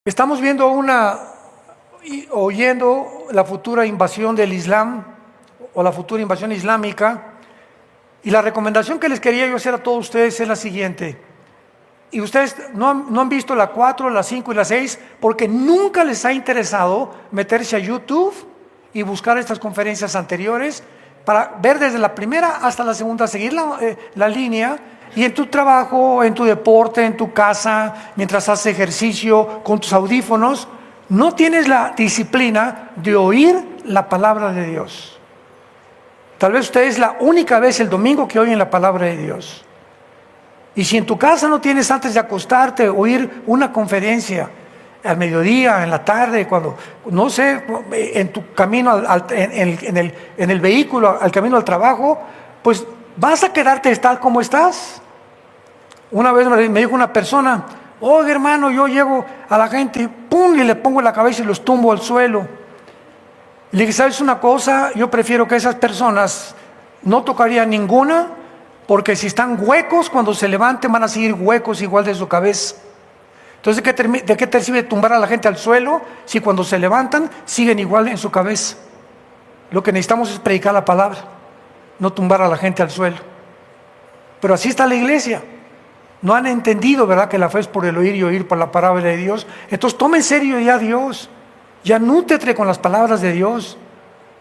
Estamos viendo oyendo la futura invasión del Islam o la futura invasión islámica, y la recomendación que les quería yo hacer a todos ustedes es la siguiente. Y ustedes no han visto la 4, la 5 y la 6 porque nunca les ha interesado meterse a YouTube y buscar estas conferencias anteriores para ver desde la primera hasta la segunda, seguir la línea. Y en tu trabajo, en tu deporte, en tu casa, mientras haces ejercicio, con tus audífonos, no tienes la disciplina de oír la palabra de Dios. Tal vez usted es la única vez el domingo que oyen la palabra de Dios. Y si en tu casa no tienes antes de acostarte oír una conferencia al mediodía, en la tarde, cuando, no sé, en tu camino, en el vehículo, al camino al trabajo, pues vas a quedarte tal como estás. Una vez me dijo una persona: oye hermano, yo llego a la gente y ¡pum!, y le pongo la cabeza y los tumbo al suelo. Le dije: ¿sabes una cosa? Yo prefiero que esas personas no tocarían ninguna, porque si están huecos, cuando se levanten van a seguir huecos igual de su cabeza. Entonces, ¿de qué te sirve tumbar a la gente al suelo si cuando se levantan siguen igual en su cabeza? Lo que necesitamos es predicar la palabra, no tumbar a la gente al suelo. Pero así está la iglesia. No han entendido, ¿verdad?, que la fe es por el oír y oír por la palabra de Dios. Entonces toma en serio ya a Dios. Ya nútrete con las palabras de Dios.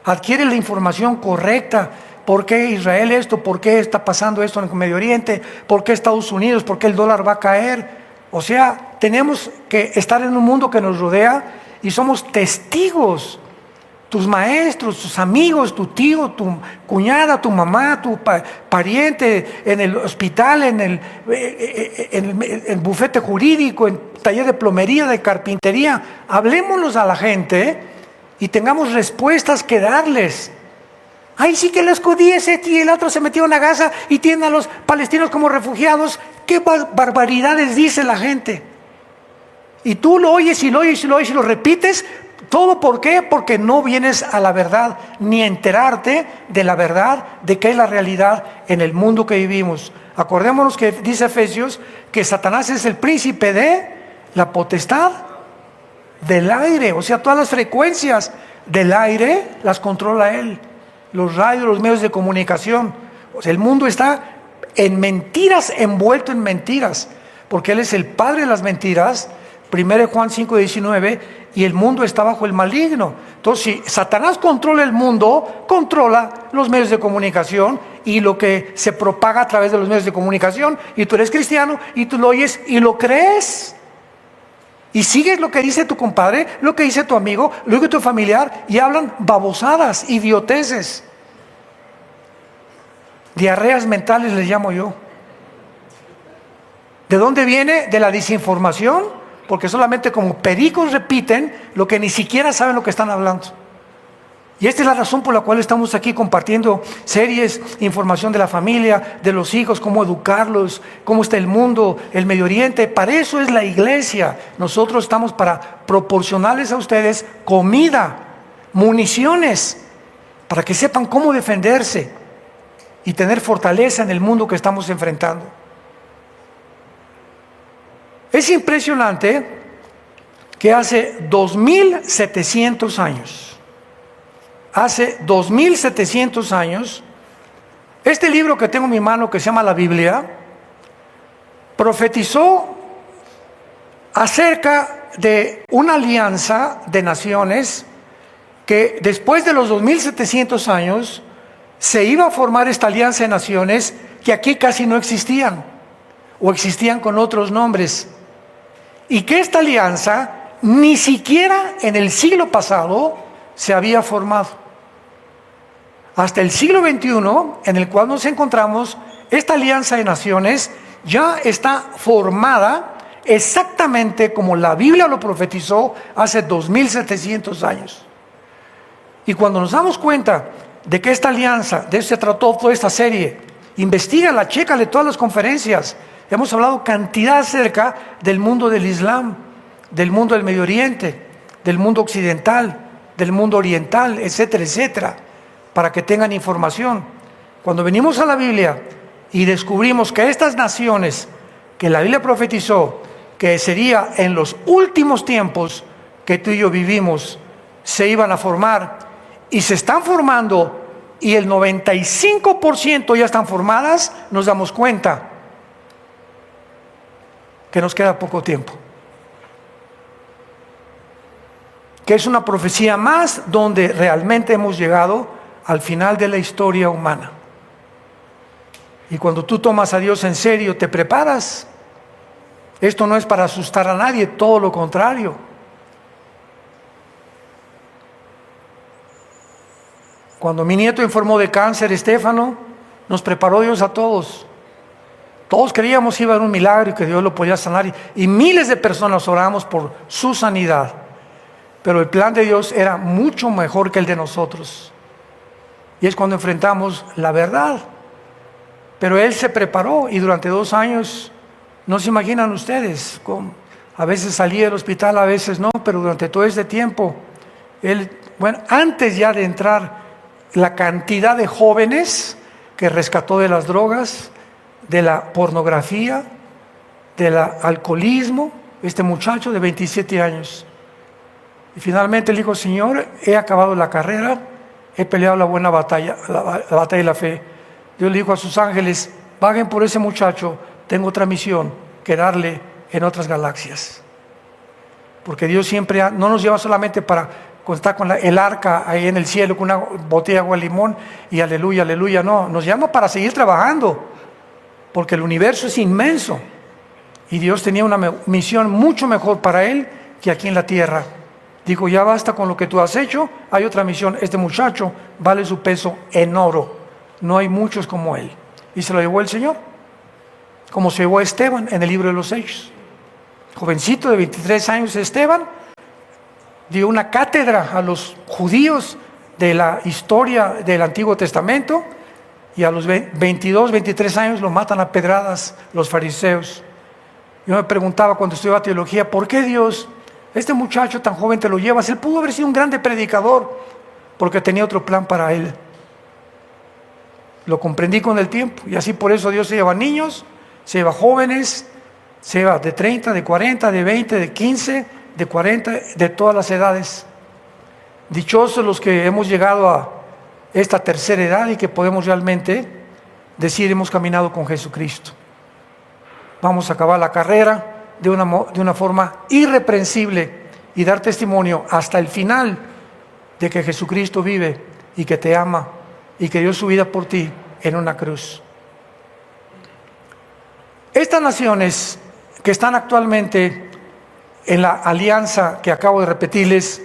Adquiere la información correcta. ¿Por qué Israel esto? ¿Por qué está pasando esto en el Medio Oriente? ¿Por qué Estados Unidos? ¿Por qué el dólar va a caer? O sea, tenemos que estar en un mundo que nos rodea y somos testigos. Tus maestros, tus amigos, tu tío, tu cuñada, tu mamá, tu pariente, en el hospital, en el bufete jurídico, en taller de plomería, de carpintería. Hablémonos a la gente y tengamos respuestas que darles. Ay, sí que los judíos y el otro se metió en la Gaza y tienen a los palestinos como refugiados. ¿Qué barbaridades dice la gente? Y tú lo oyes y lo oyes y lo oyes y lo repites. ¿Todo por qué? Porque no vienes a la verdad, ni a enterarte de la verdad, de qué es la realidad en el mundo que vivimos. Acordémonos que dice Efesios que Satanás es el príncipe de la potestad del aire. O sea, todas las frecuencias del aire las controla él. Los radios, los medios de comunicación. O sea, el mundo está en mentiras, envuelto en mentiras, porque él es el padre de las mentiras. 1 Juan 5:19, y el mundo está bajo el maligno. Entonces, si Satanás controla el mundo, controla los medios de comunicación y lo que se propaga a través de los medios de comunicación, y tú eres cristiano y tú lo oyes y lo crees. Y sigues lo que dice tu compadre, lo que dice tu amigo, lo que dice tu familiar, y hablan babosadas, idioteces. Diarreas mentales les llamo yo. ¿De dónde viene? De la desinformación. Porque solamente como pericos repiten lo que ni siquiera saben lo que están hablando. Y esta es la razón por la cual estamos aquí compartiendo series, información de la familia, de los hijos, cómo educarlos, cómo está el mundo, el Medio Oriente. Para eso es la iglesia. Nosotros estamos para proporcionarles a ustedes comida, municiones, para que sepan cómo defenderse y tener fortaleza en el mundo que estamos enfrentando. Es impresionante que hace 2700 años, este libro que tengo en mi mano, que se llama la Biblia, profetizó acerca de una alianza de naciones que después de los 2700 años se iba a formar esta alianza de naciones que aquí casi no existían, o existían con otros nombres. Y que esta alianza ni siquiera en el siglo pasado se había formado. Hasta el siglo XXI, en el cual nos encontramos, esta alianza de naciones ya está formada exactamente como la Biblia lo profetizó hace 2700 años. Y cuando nos damos cuenta de que esta alianza, de eso se trató toda esta serie, investígala, chécale todas las conferencias. Hemos hablado cantidad acerca del mundo del Islam, del mundo del Medio Oriente, del mundo occidental, del mundo oriental, etcétera, etcétera, para que tengan información. Cuando venimos a la Biblia y descubrimos que estas naciones que la Biblia profetizó, que sería en los últimos tiempos que tú y yo vivimos, se iban a formar y se están formando, y el 95% ya están formadas, nos damos cuenta que nos queda poco tiempo. Que es una profecía más donde realmente hemos llegado al final de la historia humana. Y cuando tú tomas a Dios en serio, te preparas. Esto no es para asustar a nadie, todo lo contrario. Cuando mi nieto enfermó de cáncer, Estefano, nos preparó Dios a todos. Todos creíamos que iba a haber un milagro y que Dios lo podía sanar. Y miles de personas oramos por su sanidad. Pero el plan de Dios era mucho mejor que el de nosotros. Y es cuando enfrentamos la verdad. Pero Él se preparó y durante 2 años, no se imaginan ustedes, a veces salía del hospital, a veces no, pero durante todo este tiempo, antes ya de entrar, la cantidad de jóvenes que rescató de las drogas, de la pornografía, del alcoholismo, este muchacho de 27 años. Y finalmente le dijo: Señor, he acabado la carrera, he peleado la buena batalla, la batalla de la fe. Dios le dijo a sus ángeles: vayan por ese muchacho, tengo otra misión que darle en otras galaxias. Porque Dios siempre no nos lleva solamente para contar con el arca ahí en el cielo, con una botella de agua de limón y aleluya, aleluya. No, nos llama para seguir trabajando, porque el universo es inmenso. Y Dios tenía una misión mucho mejor para Él que aquí en la tierra. Dijo: ya basta con lo que tú has hecho, hay otra misión. Este muchacho vale su peso en oro. No hay muchos como él. Y se lo llevó el Señor, como se llevó a Esteban en el libro de los Hechos. Jovencito de 23 años, Esteban dio una cátedra a los judíos de la historia del Antiguo Testamento, y a los 22, 23 años lo matan a pedradas los fariseos. Yo me preguntaba cuando estudiaba teología: ¿por qué Dios, este muchacho tan joven, te lo llevas? Él pudo haber sido un grande predicador, porque tenía otro plan para él. Lo comprendí con el tiempo, y así por eso Dios se lleva niños, se lleva jóvenes, se lleva de 30, de 40, de 20, de 15, de 40, de todas las edades. Dichosos los que hemos llegado a esta tercera edad y que podemos realmente decir: hemos caminado con Jesucristo. Vamos a acabar la carrera de una forma irreprensible y dar testimonio hasta el final de que Jesucristo vive y que te ama y que dio su vida por ti en una cruz. Estas naciones que están actualmente en la alianza que acabo de repetirles,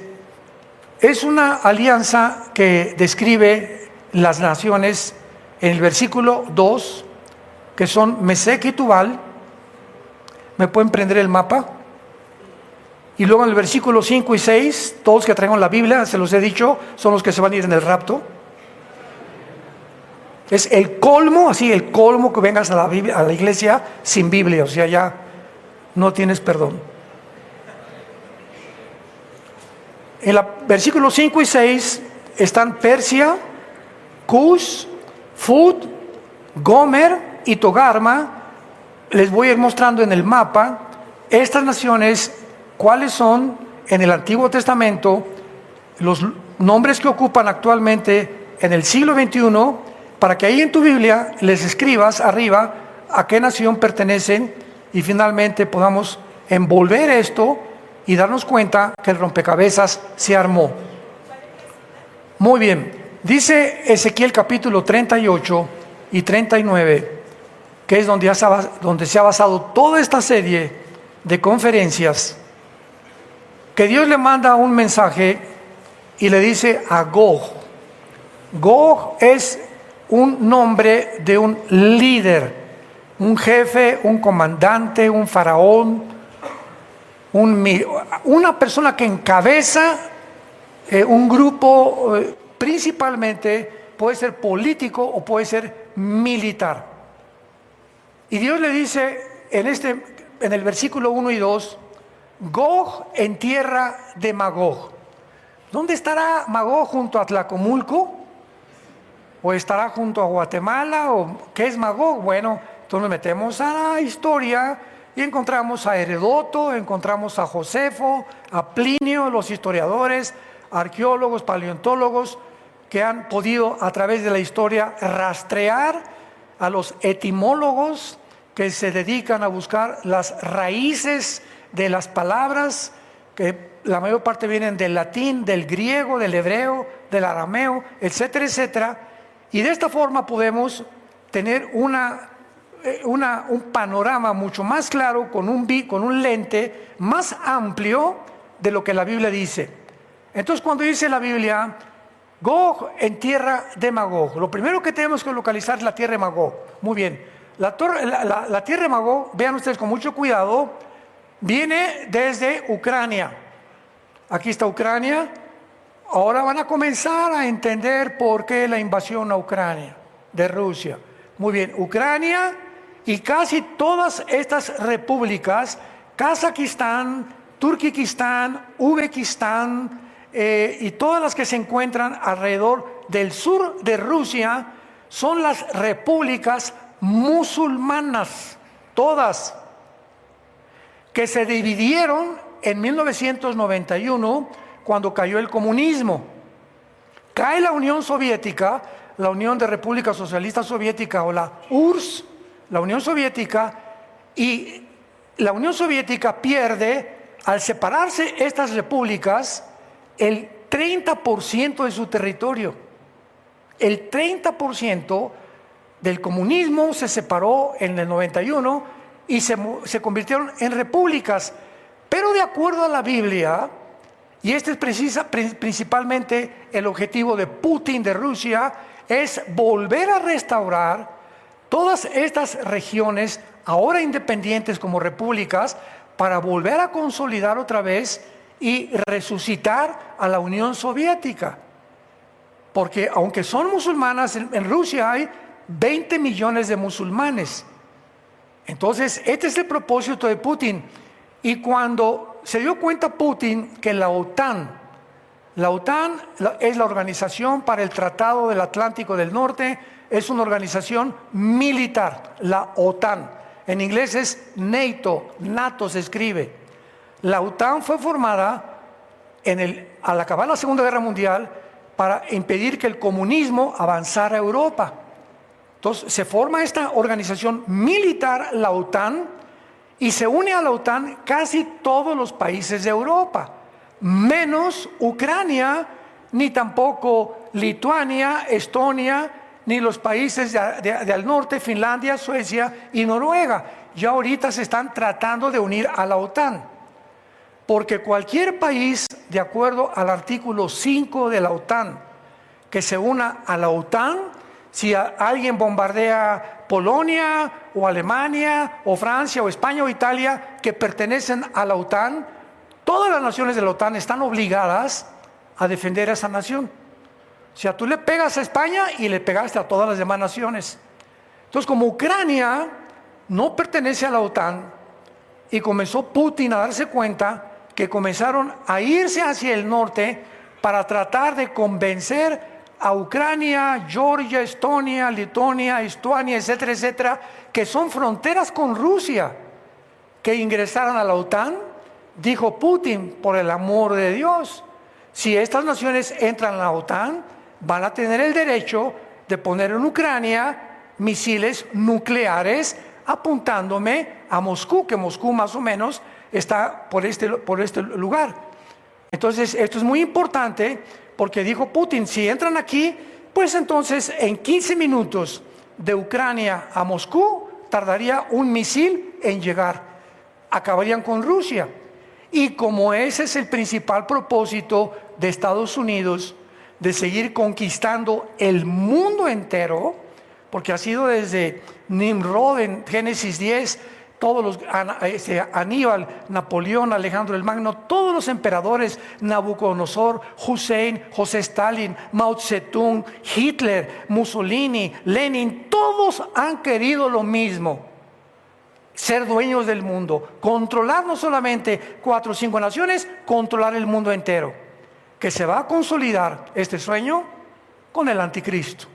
es una alianza que describe las naciones en el versículo 2, que son Mesec y Tubal. ¿Me pueden prender el mapa? Y luego en el versículo 5 y 6, todos que traigan la Biblia, se los he dicho, son los que se van a ir en el rapto. Es el colmo, así el colmo, que vengas a la iglesia sin Biblia, o sea, ya no tienes perdón. En los versículos 5 y 6 están Persia, Cush, Fud, Gomer y Togarma. Les voy a ir mostrando en el mapa estas naciones, cuáles son en el Antiguo Testamento los nombres que ocupan actualmente en el siglo XXI, para que ahí en tu Biblia les escribas arriba a qué nación pertenecen y finalmente podamos envolver esto y darnos cuenta que el rompecabezas se armó. Muy bien, dice Ezequiel capítulo 38 y 39, que es donde se ha basado toda esta serie de conferencias, que Dios le manda un mensaje y le dice a Gog. Gog es un nombre de un líder, un jefe, un comandante, un faraón, una persona que encabeza un grupo, principalmente puede ser político o puede ser militar. Y Dios le dice en el versículo 1 y 2, Gog en tierra de Magog. ¿Dónde estará Magog? ¿Junto a Tlacomulco? ¿O estará junto a Guatemala? ¿O qué es Magog? Bueno, entonces nos metemos a la historia y encontramos a Heródoto, encontramos a Josefo, a Plinio, los historiadores, arqueólogos, paleontólogos, que han podido a través de la historia rastrear a los etimólogos que se dedican a buscar las raíces de las palabras, que la mayor parte vienen del latín, del griego, del hebreo, del arameo, etcétera, etcétera. Y de esta forma podemos tener un panorama mucho más claro, con un lente más amplio de lo que la Biblia dice. Entonces, cuando dice la Biblia, Gog en tierra de Magog, lo primero que tenemos que localizar es la tierra de Magog. Muy bien, la tierra de Magog, vean ustedes con mucho cuidado, viene desde Ucrania. Aquí está Ucrania. Ahora van a comenzar a entender por qué la invasión a Ucrania de Rusia. Muy bien, Ucrania y casi todas estas repúblicas, Kazajistán, Turkmenistán, Uzbekistán, y todas las que se encuentran alrededor del sur de Rusia, son las repúblicas musulmanas, todas, que se dividieron en 1991 cuando cayó el comunismo. Cae la Unión Soviética, la Unión de Repúblicas Socialistas Soviética, o la URSS, la Unión Soviética, y la Unión Soviética pierde, al separarse estas repúblicas, el 30% de su territorio. El 30% del comunismo se separó en el 91 y se convirtieron en repúblicas. Pero de acuerdo a la Biblia, y este es principalmente el objetivo de Putin, de Rusia, es volver a restaurar todas estas regiones, ahora independientes como repúblicas, para volver a consolidar otra vez y resucitar a la Unión Soviética. Porque aunque son musulmanas, en Rusia hay 20 millones de musulmanes. Entonces, este es el propósito de Putin. Y cuando se dio cuenta Putin que la OTAN es la Organización para el Tratado del Atlántico del Norte, es una organización militar, la OTAN. En inglés es NATO se escribe. La OTAN fue formada al acabar la Segunda Guerra Mundial para impedir que el comunismo avanzara a Europa. Entonces se forma esta organización militar, la OTAN, y se une a la OTAN casi todos los países de Europa, menos Ucrania, ni tampoco Lituania, Estonia, ni los países del norte, Finlandia, Suecia y Noruega. Ya ahorita se están tratando de unir a la OTAN, porque cualquier país, de acuerdo al artículo 5 de la OTAN, que se una a la OTAN, si alguien bombardea Polonia o Alemania o Francia o España o Italia que pertenecen a la OTAN, todas las naciones de la OTAN están obligadas a defender a esa nación. O sea, tú le pegas a España y le pegaste a todas las demás naciones. Entonces, como Ucrania no pertenece a la OTAN y comenzó Putin a darse cuenta que comenzaron a irse hacia el norte para tratar de convencer a Ucrania, Georgia, Estonia, Lituania, Estonia, etcétera, etcétera, que son fronteras con Rusia, que ingresaran a la OTAN. Dijo Putin, por el amor de Dios, si estas naciones entran a la OTAN, van a tener el derecho de poner en Ucrania misiles nucleares apuntándome a Moscú, que Moscú más o menos está por este lugar. Entonces, esto es muy importante, porque dijo Putin, si entran aquí, pues entonces en 15 minutos de Ucrania a Moscú tardaría un misil en llegar. Acabarían con Rusia. Y como ese es el principal propósito de Estados Unidos, de seguir conquistando el mundo entero, porque ha sido desde Nimrod en Génesis 10, todos Aníbal, Napoleón, Alejandro el Magno, todos los emperadores, Nabucodonosor, Hussein, José Stalin, Mao Zedong, Hitler, Mussolini, Lenin, todos han querido lo mismo: ser dueños del mundo, controlar no solamente 4 o 5 naciones, controlar el mundo entero, que se va a consolidar este sueño con el anticristo,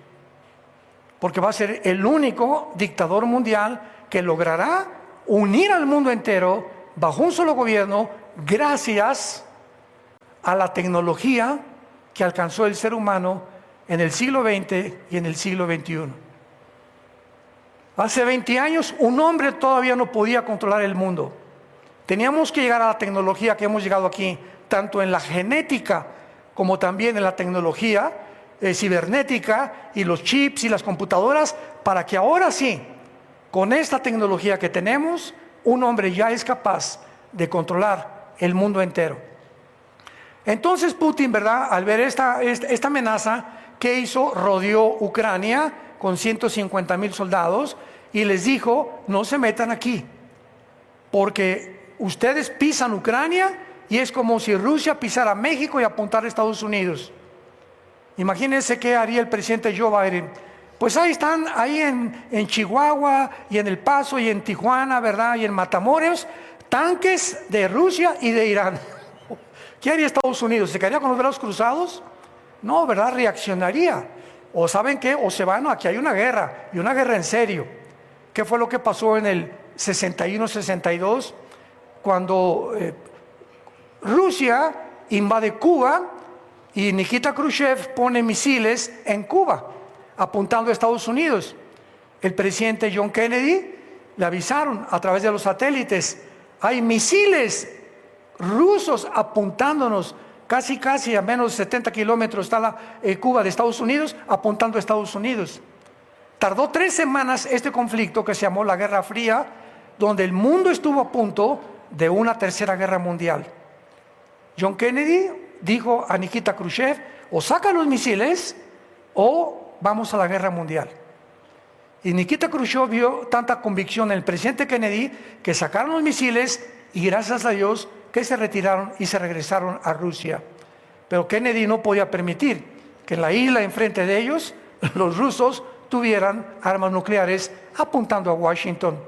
porque va a ser el único dictador mundial que logrará unir al mundo entero bajo un solo gobierno gracias a la tecnología que alcanzó el ser humano en el siglo XX y en el siglo XXI. Hace 20 años un hombre todavía no podía controlar el mundo. Teníamos que llegar a la tecnología que hemos llegado aquí, tanto en la genética como también en la tecnología cibernética y los chips y las computadoras, para que ahora sí, con esta tecnología que tenemos, un hombre ya es capaz de controlar el mundo entero. Entonces Putin, ¿verdad?, al ver esta amenaza, ¿qué hizo? Rodeó Ucrania con 150,000 soldados y les dijo: no se metan aquí, porque ustedes pisan Ucrania y es como si Rusia pisara México y apuntara a Estados Unidos. Imagínense qué haría el presidente Joe Biden. Pues ahí están, ahí en Chihuahua y en El Paso y en Tijuana, ¿verdad?, y en Matamoros, tanques de Rusia y de Irán. ¿Qué haría Estados Unidos? ¿Se quedaría con los brazos cruzados? No, ¿verdad? Reaccionaría. O ¿saben qué? O se van, aquí hay una guerra, y una guerra en serio. ¿Qué fue lo que pasó en el 61-62? Cuando Rusia invade Cuba y Nikita Khrushchev pone misiles en Cuba, apuntando a Estados Unidos. El presidente John Kennedy le avisaron a través de los satélites: hay misiles rusos apuntándonos, casi a menos de 70 kilómetros está Cuba de Estados Unidos, apuntando a Estados Unidos. Tardó 3 semanas este conflicto que se llamó la Guerra Fría, donde el mundo estuvo a punto de una tercera guerra mundial. John Kennedy dijo a Nikita Khrushchev: o saca los misiles o vamos a la guerra mundial. Y Nikita Khrushchev vio tanta convicción en el presidente Kennedy que sacaron los misiles y gracias a Dios que se retiraron y se regresaron a Rusia. Pero Kennedy no podía permitir que en la isla enfrente de ellos los rusos tuvieran armas nucleares apuntando a Washington.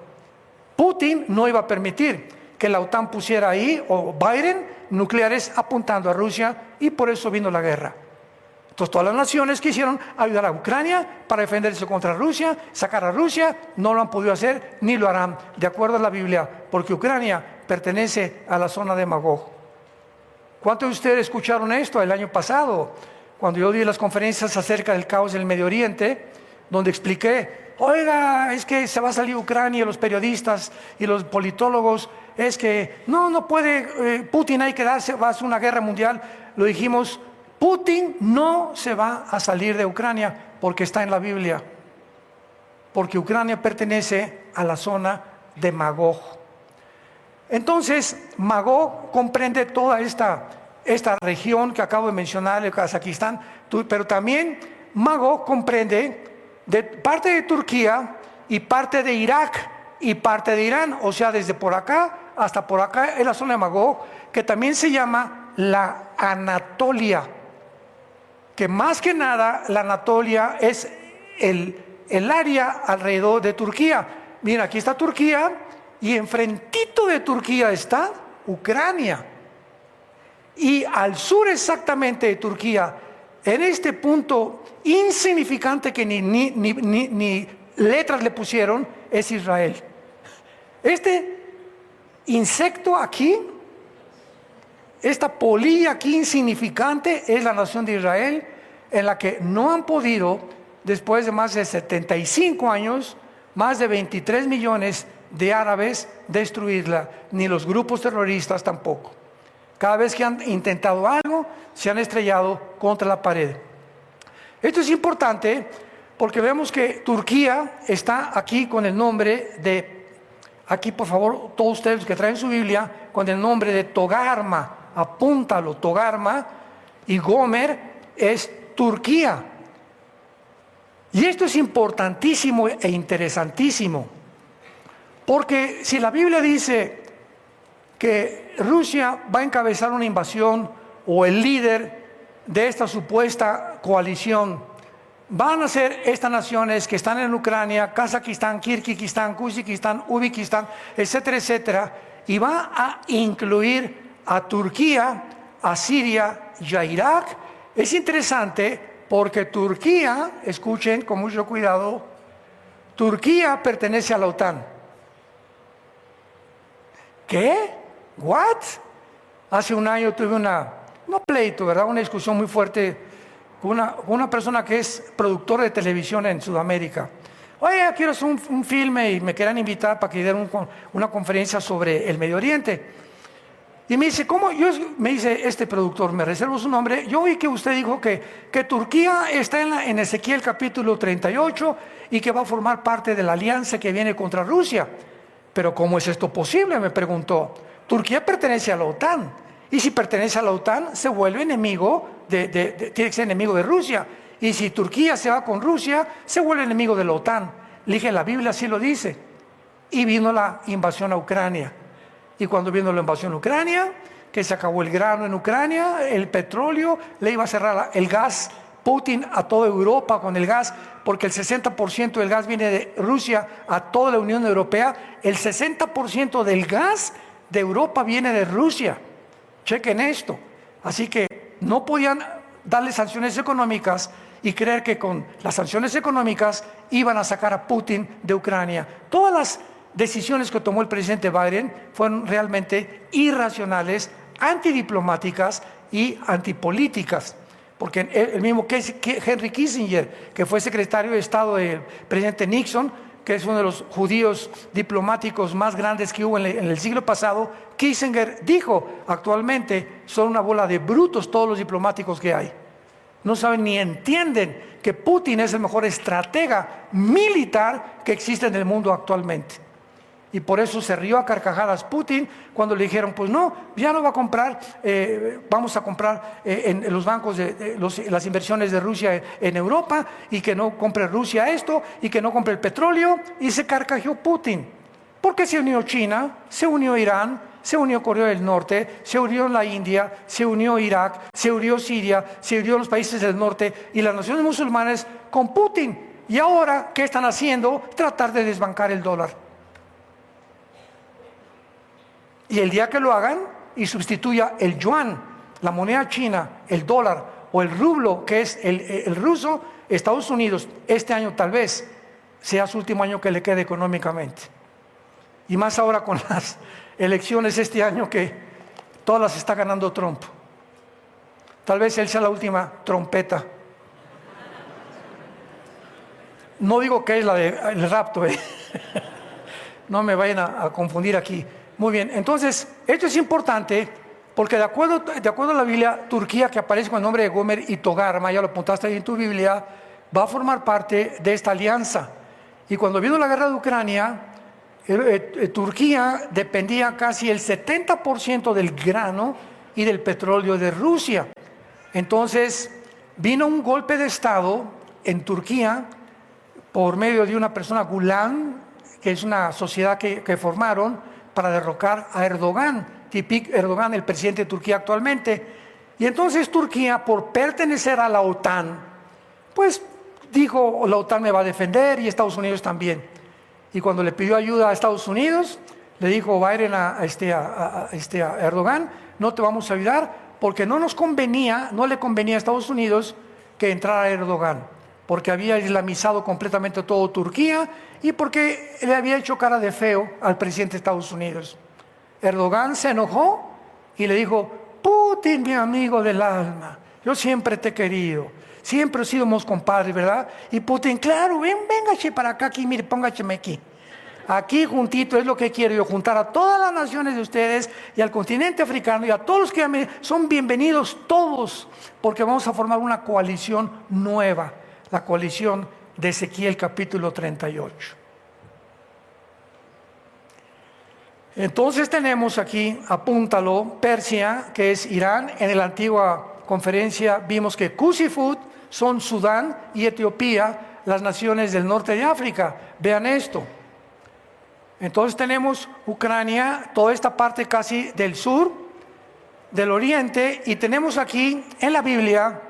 Putin no iba a permitir que la OTAN pusiera ahí, o Biden, nucleares apuntando a Rusia, y por eso vino la guerra. Entonces todas las naciones quisieron ayudar a Ucrania para defenderse contra Rusia, sacar a Rusia, no lo han podido hacer ni lo harán, de acuerdo a la Biblia, porque Ucrania pertenece a la zona de Magog. ¿Cuántos de ustedes escucharon esto el año pasado, cuando yo di las conferencias acerca del caos del Medio Oriente, donde expliqué: oiga, es que se va a salir Ucrania, los periodistas y los politólogos, es que no puede, Putin hay que darse, va a ser una guerra mundial? Lo dijimos: Putin no se va a salir de Ucrania, porque está en la Biblia, porque Ucrania pertenece a la zona de Magog. Entonces Magog comprende toda esta región que acabo de mencionar, el Kazajistán, pero también Magog comprende de parte de Turquía y parte de Irak y parte de Irán, o sea, desde por acá hasta por acá es la zona de Magog, que también se llama la Anatolia, que más que nada la Anatolia es el área alrededor de Turquía. Miren, aquí está Turquía y enfrentito de Turquía está Ucrania, y al sur exactamente de Turquía, en este punto insignificante que ni letras le pusieron, es Israel. Este insecto aquí, esta polilla aquí insignificante, es la nación de Israel, en la que no han podido, después de más de 75 años, más de 23 millones de árabes, destruirla, ni los grupos terroristas tampoco. Cada vez que han intentado algo, se han estrellado contra la pared. Esto es importante porque vemos que Turquía está aquí con el nombre de, aquí por favor, todos ustedes que traen su Biblia, con el nombre de Togarma, apúntalo, Togarma, y Gomer es Turquía. Y esto es importantísimo e interesantísimo, porque si la Biblia dice que Rusia va a encabezar una invasión, o el líder de esta supuesta coalición, van a ser estas naciones que están en Ucrania, Kazajistán, Kirguistán, Kuzbekistán, Uzbekistán, etcétera, etcétera, y va a incluir a Turquía, a Siria y a Irak. Es interesante porque Turquía, escuchen con mucho cuidado, Turquía pertenece a la OTAN. ¿Qué? ¿What? Hace un año tuve no pleito, ¿verdad? Una discusión muy fuerte con una persona que es productor de televisión en Sudamérica. Oye, quiero hacer un filme y me querían invitar para que diera una conferencia sobre el Medio Oriente. Y me dice, ¿cómo? Me dice este productor, me reservo su nombre, yo oí que usted dijo que Turquía está en Ezequiel capítulo 38 y que va a formar parte de la alianza que viene contra Rusia. Pero ¿cómo es esto posible?, me preguntó. Turquía pertenece a la OTAN, y si pertenece a la OTAN se vuelve enemigo, tiene que ser enemigo de Rusia, y si Turquía se va con Rusia, se vuelve enemigo de la OTAN. Le dije, la Biblia así lo dice. Y vino la invasión a Ucrania. Y cuando vino la invasión a Ucrania, que se acabó el grano en Ucrania, el petróleo, le iba a cerrar el gas Putin a toda Europa con el gas, porque el 60% del gas viene de Rusia a toda la Unión Europea. El 60% del gas de Europa viene de Rusia. Chequen esto. Así que no podían darle sanciones económicas y creer que con las sanciones económicas iban a sacar a Putin de Ucrania. Todas las decisiones que tomó el presidente Biden fueron realmente irracionales, antidiplomáticas y antipolíticas. Porque el mismo Henry Kissinger, que fue secretario de Estado del presidente Nixon, que es uno de los judíos diplomáticos más grandes que hubo en el siglo pasado, Kissinger dijo, actualmente son una bola de brutos todos los diplomáticos que hay. No saben ni entienden que Putin es el mejor estratega militar que existe en el mundo actualmente. Y por eso se rió a carcajadas Putin cuando le dijeron, pues no, ya no va a comprar, vamos a comprar en los bancos las inversiones de Rusia en Europa, y que no compre Rusia esto, y que no compre el petróleo, y se carcajeó Putin. Porque se unió China, se unió Irán, se unió Corea del Norte, se unió la India, se unió Irak, se unió Siria, se unió los países del norte y las naciones musulmanes con Putin. Y ahora, ¿qué están haciendo? Tratar de desbancar el dólar. Y el día que lo hagan y sustituya el yuan, la moneda china, el dólar o el rublo, que es el ruso, Estados Unidos, este año tal vez sea su último año que le quede económicamente. Y más ahora con las elecciones este año, que todas las está ganando Trump. Tal vez él sea la última trompeta. No digo que es la del rapto, no me vayan a confundir aquí. Muy bien, entonces, esto es importante porque de acuerdo a la Biblia, Turquía, que aparece con el nombre de Gomer y Togarma, ya lo apuntaste ahí en tu Biblia, va a formar parte de esta alianza. Y cuando vino la guerra de Ucrania, Turquía dependía casi el 70% del grano y del petróleo de Rusia. Entonces, vino un golpe de Estado en Turquía por medio de una persona, Gulen, que es una sociedad que formaron para derrocar a Erdogan, Erdogan, el presidente de Turquía actualmente. Y entonces Turquía, por pertenecer a la OTAN, pues dijo, la OTAN me va a defender y Estados Unidos también. Y cuando le pidió ayuda a Estados Unidos, le dijo Biden a Erdogan, no te vamos a ayudar porque no le convenía a Estados Unidos que entrara Erdogan, porque había islamizado completamente todo Turquía y porque le había hecho cara de feo al presidente de Estados Unidos. Erdogan se enojó y le dijo, Putin, mi amigo del alma, yo siempre te he querido, siempre he sido compadres, ¿verdad? Y Putin, claro, véngase para acá, aquí, mire, póngacheme aquí. Aquí juntito es lo que quiero yo, juntar a todas las naciones de ustedes y al continente africano y a todos los que son bienvenidos todos, porque vamos a formar una coalición nueva, la coalición de Ezequiel capítulo 38. Entonces tenemos aquí, apúntalo, Persia, que es Irán. En la antigua conferencia vimos que Cusifut son Sudán y Etiopía, las naciones del norte de África. Vean esto. Entonces tenemos Ucrania, toda esta parte casi del sur, del oriente, y tenemos aquí en la Biblia,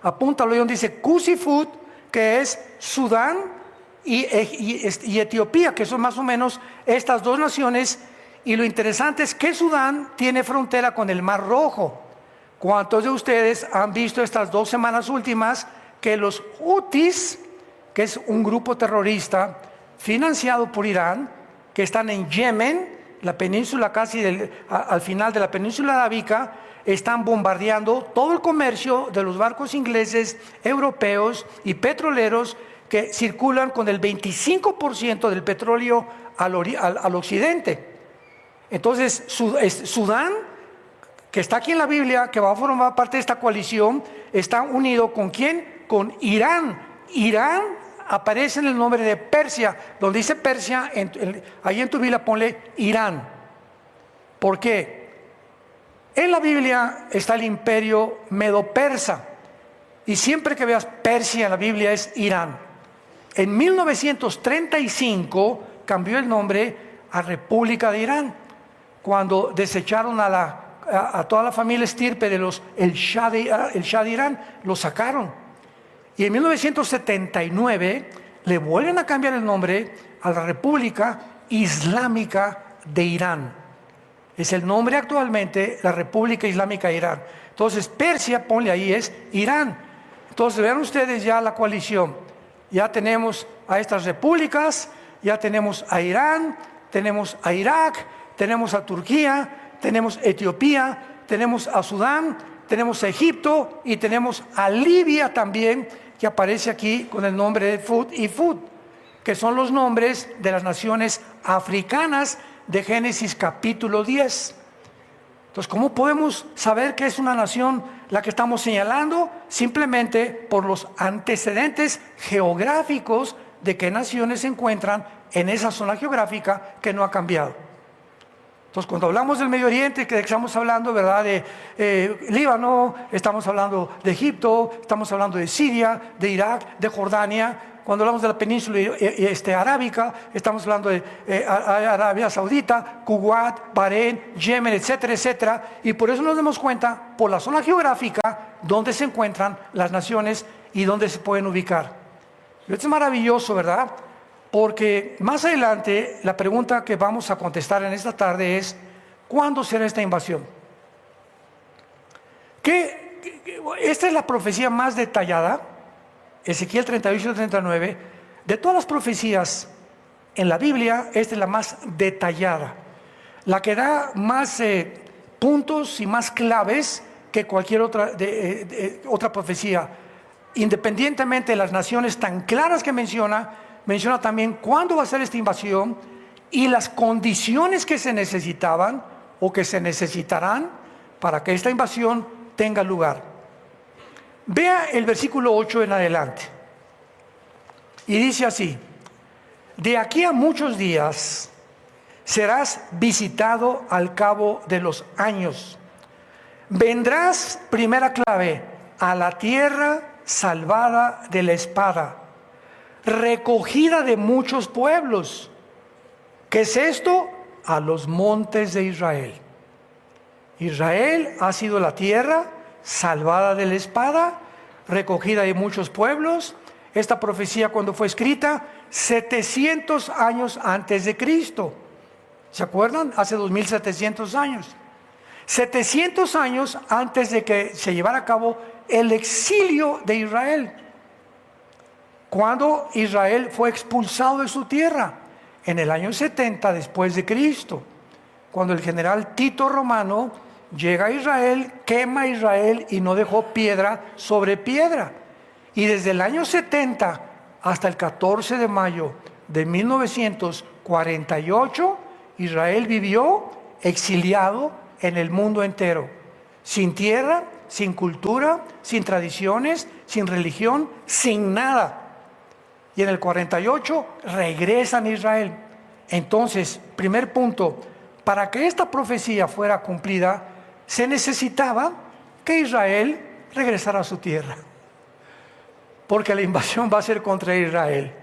apúntalo, donde dice Cusifut, que es Sudán y Etiopía, que son más o menos estas dos naciones. Y lo interesante es que Sudán tiene frontera con el Mar Rojo. ¿Cuántos de ustedes han visto estas 2 semanas últimas que los Houthis, que es un grupo terrorista financiado por Irán, que están en Yemen, la península casi al final de la península arábica, están bombardeando todo el comercio de los barcos ingleses, europeos y petroleros que circulan con el 25% del petróleo al occidente. Entonces, Sudán, que está aquí en la Biblia, que va a formar parte de esta coalición, está unido ¿con quién? Con Irán. Irán aparece en el nombre de Persia. Donde dice Persia, ahí en tu Biblia ponle Irán. ¿Por qué? En la Biblia está el imperio medo-persa. Y siempre que veas Persia en la Biblia es Irán. En 1935 cambió el nombre a República de Irán, cuando desecharon a toda la familia estirpe de el Shah de Irán, lo sacaron. Y en 1979 le vuelven a cambiar el nombre a la República Islámica de Irán. Es el nombre actualmente, la República Islámica de Irán. Entonces, Persia, ponle ahí, es Irán. Entonces, vean ustedes ya la coalición. Ya tenemos a estas repúblicas, ya tenemos a Irán, tenemos a Irak, tenemos a Turquía, tenemos Etiopía, tenemos a Sudán, tenemos a Egipto y tenemos a Libia también, que aparece aquí con el nombre de Fud y Fud, que son los nombres de las naciones africanas de Génesis capítulo 10. Entonces, ¿cómo podemos saber que es una nación la que estamos señalando? Simplemente por los antecedentes geográficos de qué naciones se encuentran en esa zona geográfica que no ha cambiado. Entonces, cuando hablamos del Medio Oriente, que estamos hablando, ¿verdad?, de Líbano, estamos hablando de Egipto, estamos hablando de Siria, de Irak, de Jordania. Cuando hablamos de la península arábica, estamos hablando de Arabia Saudita, Kuwait, Bahrein, Yemen, etcétera, etcétera. Y por eso nos damos cuenta, por la zona geográfica, dónde se encuentran las naciones y dónde se pueden ubicar. Esto es maravilloso, ¿verdad? Porque más adelante, la pregunta que vamos a contestar en esta tarde es, ¿cuándo será esta invasión? Esta es la profecía más detallada, Ezequiel 38 y 39, de todas las profecías en la Biblia, esta es la más detallada, la que da más puntos y más claves que cualquier otra profecía. Independientemente de las naciones tan claras que menciona también cuándo va a ser esta invasión y las condiciones que se necesitaban o que se necesitarán para que esta invasión tenga lugar. Vea el versículo 8 en adelante. Y dice así: de aquí a muchos días serás visitado al cabo de los años. Vendrás, primera clave, a la tierra salvada de la espada, recogida de muchos pueblos. ¿Qué es esto? A los montes de Israel. Israel ha sido la tierra salvada de la espada, recogida de muchos pueblos. Esta profecía, cuando fue escrita, 700 años antes de Cristo. ¿Se acuerdan? Hace 2700 años. 700 años antes de que se llevara a cabo el exilio de Israel. Cuando Israel fue expulsado de su tierra, en el año 70 después de Cristo, cuando el general Tito Romano llega a Israel, quema a Israel y no dejó piedra sobre piedra. Y desde el año 70 hasta el 14 de mayo de 1948, Israel vivió exiliado en el mundo entero, sin tierra, sin cultura, sin tradiciones, sin religión, sin nada. Y en el 48 regresan a Israel. Entonces, primer punto, para que esta profecía fuera cumplida, se necesitaba que Israel regresara a su tierra, porque la invasión va a ser contra Israel.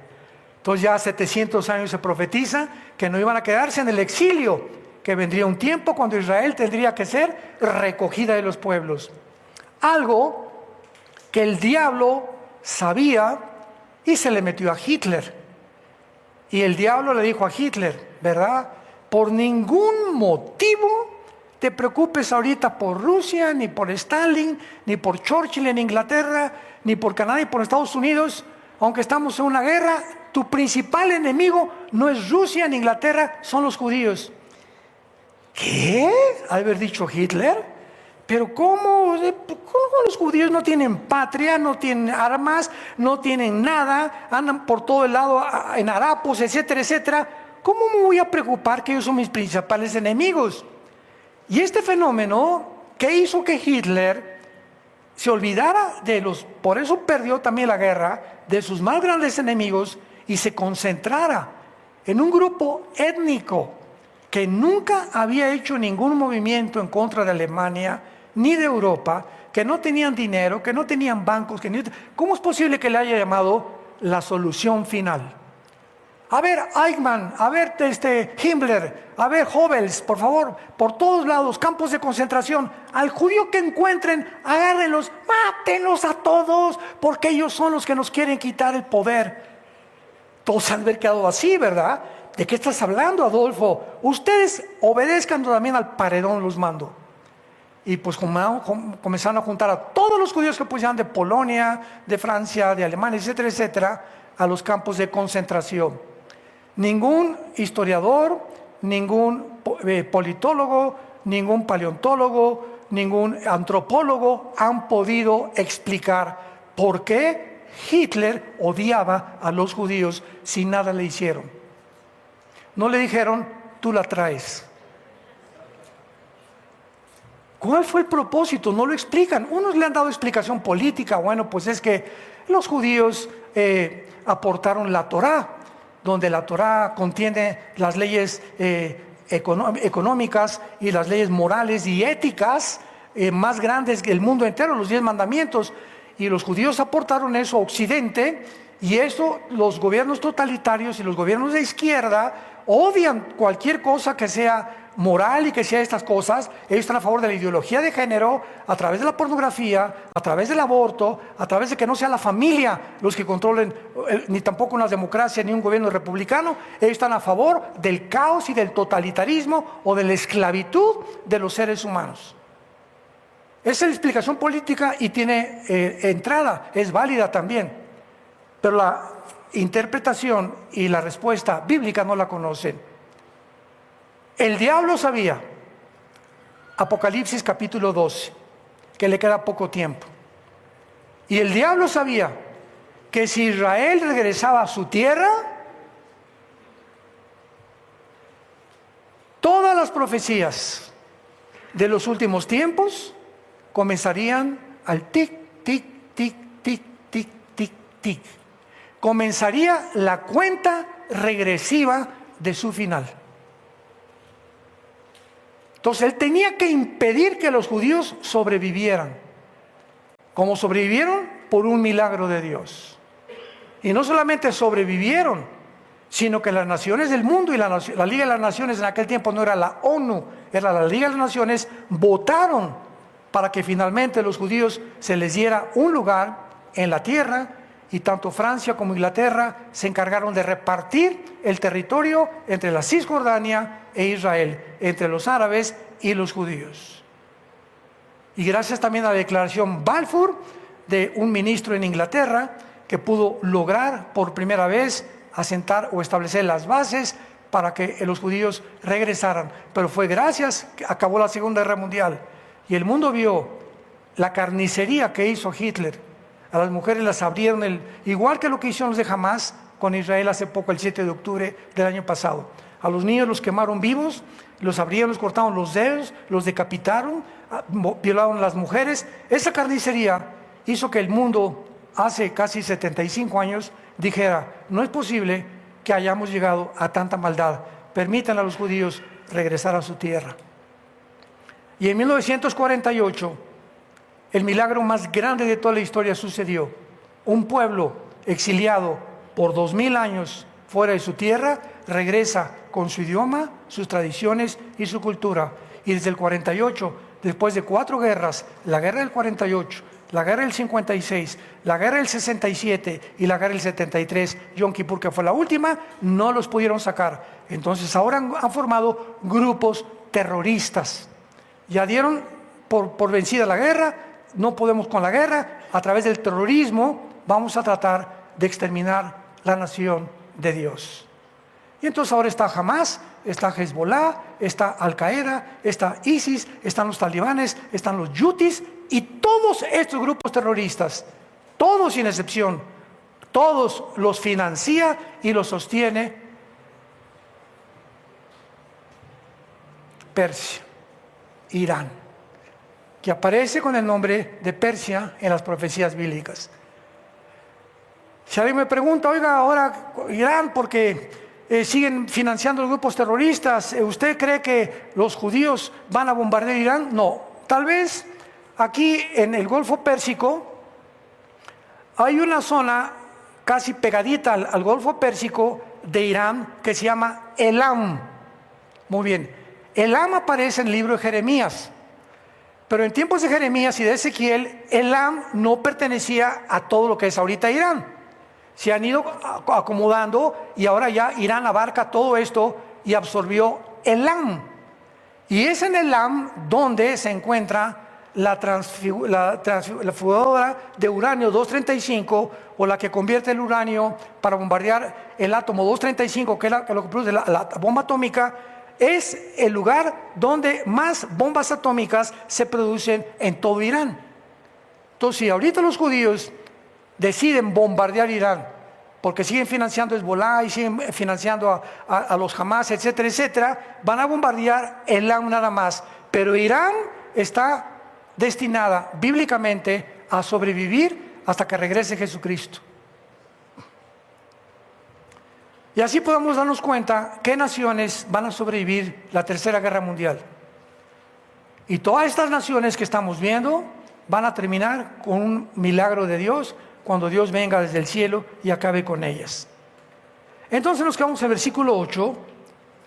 Entonces ya 700 años se profetiza que no iban a quedarse en el exilio, que vendría un tiempo cuando Israel tendría que ser recogida de los pueblos. Algo que el diablo sabía y se le metió a Hitler. Y el diablo le dijo a Hitler, ¿verdad? Por ningún motivo te preocupes ahorita por Rusia, ni por Stalin, ni por Churchill en Inglaterra, ni por Canadá y por Estados Unidos. Aunque estamos en una guerra, tu principal enemigo no es Rusia ni Inglaterra, son los judíos. ¿Qué? ¿Ha de haber dicho Hitler? Pero ¿cómo los judíos no tienen patria, no tienen armas, no tienen nada, andan por todo el lado en harapos, etcétera, etcétera? ¿Cómo me voy a preocupar que ellos son mis principales enemigos? Y este fenómeno que hizo que Hitler se olvidara por eso perdió también la guerra, de sus más grandes enemigos, y se concentrara en un grupo étnico que nunca había hecho ningún movimiento en contra de Alemania ni de Europa, que no tenían dinero, que no tenían bancos. ¿Cómo es posible que le haya llamado la solución final? A ver, Eichmann, a ver, Himmler, a ver, Goebbels, por favor, por todos lados, campos de concentración. Al judío que encuentren, agárrenlos, mátenlos a todos, porque ellos son los que nos quieren quitar el poder. Todos han de haber quedado así, ¿verdad? ¿De qué estás hablando, Adolfo? Ustedes obedezcan también al paredón, los mando. Y pues comenzaron a juntar a todos los judíos que pusieran de Polonia, de Francia, de Alemania, etcétera, etcétera, a los campos de concentración. Ningún historiador, ningún politólogo, ningún paleontólogo, ningún antropólogo han podido explicar por qué Hitler odiaba a los judíos si nada le hicieron. No le dijeron, tú la traes. ¿Cuál fue el propósito? No lo explican. Unos le han dado explicación política. Bueno, pues es que los judíos aportaron la Torá, donde la Torá contiene las leyes económicas y las leyes morales y éticas más grandes que el mundo entero, los 10 mandamientos. Y los judíos aportaron eso a Occidente, y eso los gobiernos totalitarios y los gobiernos de izquierda odian cualquier cosa que sea moral y que sea estas cosas. Ellos están a favor de la ideología de género, a través de la pornografía, a través del aborto, a través de que no sea la familia los que controlen, ni tampoco una democracia ni un gobierno republicano. Ellos están a favor del caos y del totalitarismo o de la esclavitud de los seres humanos. Esa es la explicación política y tiene entrada, es válida también. Pero la interpretación y la respuesta bíblica no la conocen. El diablo sabía, Apocalipsis capítulo 12, que le queda poco tiempo. Y el diablo sabía que si Israel regresaba a su tierra, todas las profecías de los últimos tiempos comenzarían al tic, tic, tic, tic, tic, tic, tic. Comenzaría la cuenta regresiva de su final. Entonces él tenía que impedir que los judíos sobrevivieran. ¿Cómo sobrevivieron? Por un milagro de Dios. Y no solamente sobrevivieron, sino que las naciones del mundo y la Liga de las Naciones en aquel tiempo no era la ONU, era la Liga de las Naciones, votaron para que finalmente los judíos se les diera un lugar en la tierra, y tanto Francia como Inglaterra se encargaron de repartir el territorio entre la Cisjordania e Israel, entre los árabes y los judíos. Y gracias también a la declaración Balfour de un ministro en Inglaterra que pudo lograr por primera vez asentar o establecer las bases para que los judíos regresaran. Pero fue gracias que acabó la Segunda Guerra Mundial y el mundo vio la carnicería que hizo Hitler. A las mujeres las abrieron, igual que lo que hicieron los de Hamás con Israel hace poco, el 7 de octubre del año pasado. A los niños los quemaron vivos, los abrieron, los cortaron los dedos, los decapitaron, violaron a las mujeres. Esa carnicería hizo que el mundo, hace casi 75 años, dijera, no es posible que hayamos llegado a tanta maldad. Permitan a los judíos regresar a su tierra. Y en 1948, el milagro más grande de toda la historia sucedió. Un pueblo exiliado por 2000 años fuera de su tierra, regresa con su idioma, sus tradiciones y su cultura. Y desde el 48, después de 4 guerras, la guerra del 48, la guerra del 56, la guerra del 67 y la guerra del 73, Yom Kippur, que fue la última, no los pudieron sacar. Entonces ahora han formado grupos terroristas. Ya dieron por vencida la guerra. No podemos con la guerra, a través del terrorismo vamos a tratar de exterminar la nación de Dios. Y entonces ahora está Hamás está Hezbollah, está Al-Qaeda, está ISIS, están los talibanes, están los yutis y todos estos grupos terroristas, todos sin excepción, todos los financia y los sostiene Persia, Irán, que aparece con el nombre de Persia en las profecías bíblicas. Si alguien me pregunta, oiga, ahora Irán, porque siguen financiando los grupos terroristas, ¿usted cree que los judíos van a bombardear Irán? No, tal vez aquí en el Golfo Pérsico hay una zona casi pegadita al Golfo Pérsico de Irán que se llama Elam. Muy bien, Elam aparece en el libro de Jeremías, pero en tiempos de Jeremías y de Ezequiel, Elam no pertenecía a todo lo que es ahorita Irán. Se han ido acomodando y ahora ya Irán abarca todo esto y absorbió Elam. Y es en Elam donde se encuentra la transformadora de uranio 235, o la que convierte el uranio para bombardear el átomo 235, que es lo que produce la bomba atómica. Es el lugar donde más bombas atómicas se producen en todo Irán. Entonces, si ahorita los judíos deciden bombardear Irán, porque siguen financiando Hezbollah y siguen financiando a los Hamas, etcétera, etcétera, van a bombardear Elam nada más. Pero Irán está destinada bíblicamente a sobrevivir hasta que regrese Jesucristo. Y así podemos darnos cuenta qué naciones van a sobrevivir la Tercera Guerra Mundial. Y todas estas naciones que estamos viendo van a terminar con un milagro de Dios cuando Dios venga desde el cielo y acabe con ellas. Entonces nos quedamos en el versículo 8,